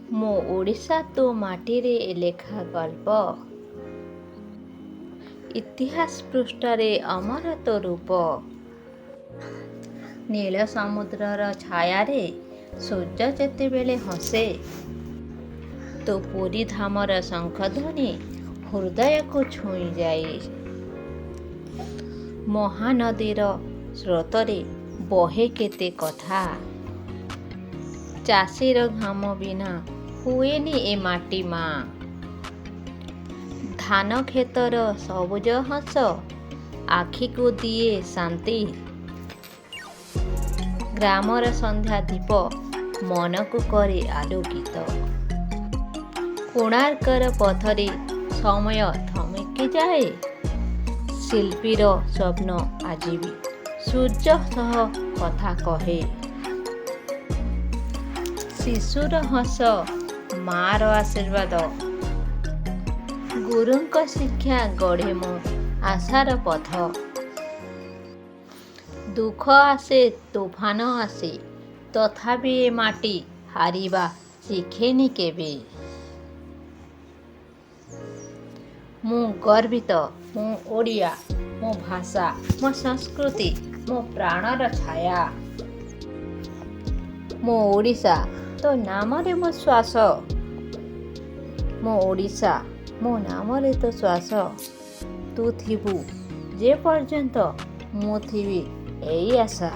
ମୋ ଓଡ଼ିଶା ତୋ ମାଟିରେ ଲେଖା ଗଳ୍ପ। ଇତିହାସ ପୃଷ୍ଠାରେ ଅମର ତୋ ରୂପ। ନୀଳ ସମୁଦ୍ରର ଛାୟାରେ ସୂର୍ଯ୍ୟ ଯେତେବେଳେ ହସେ, ତୋ ପୁରୀ ଧାମର ଶଙ୍ଖଧ୍ୱନି ହୃଦୟକୁ ଛୁଇଁଯାଏ। ମହାନଦୀର ସ୍ରୋତରେ ବହେ କେତେ କଥା, ଚାଷୀର ଘାମ ବିନା ହୁଏନି ଏ ମାଟି ମା। ଧାନ କ୍ଷେତର ସବୁଜ ହସ ଆଖିକୁ ଦିଏ ଶାନ୍ତି, ଗ୍ରାମର ସନ୍ଧ୍ୟା ଦୀପ ମନକୁ କରେ ଆଲୋକିତ। କୋଣାର୍କର ପଥରେ ସମୟ ଥମକି ଯାଏ, ଶିଳ୍ପୀର ସ୍ୱପ୍ନ ଆଜି ବି ସୂର୍ଯ୍ୟ ସହ କଥା କହେ। ଶିଶୁର ହସ, ମା'ର ଆଶୀର୍ବାଦ, ଗୁରୁଙ୍କ ଶିକ୍ଷା ଗଢ଼େ ମୋ ଆଶାର ପଥ। ଦୁଃଖ ଆସେ, ତୋଫାନ ଆସେ, ତଥାପି ଏ ମାଟି ହାରିବା ଶିଖେନି କେବେ। ମୁଁ ଗର୍ବିତ, ମୁଁ ଓଡ଼ିଆ, ମୋ ଭାଷା, ମୋ ସଂସ୍କୃତି, ମୋ ପ୍ରାଣର ଛାୟା। ମୋ ଓଡ଼ିଶା ତୋ ନାମରେ ମୋ ଶ୍ୱାସ, ମୋ ଓଡ଼ିଶା ମୋ ନାମରେ ତୋ ଶ୍ୱାସ। ତୁ ଥିବୁ ଯେ ପର୍ଯ୍ୟନ୍ତ ମୁଁ ଥିବି ଏଇ ଆଶା।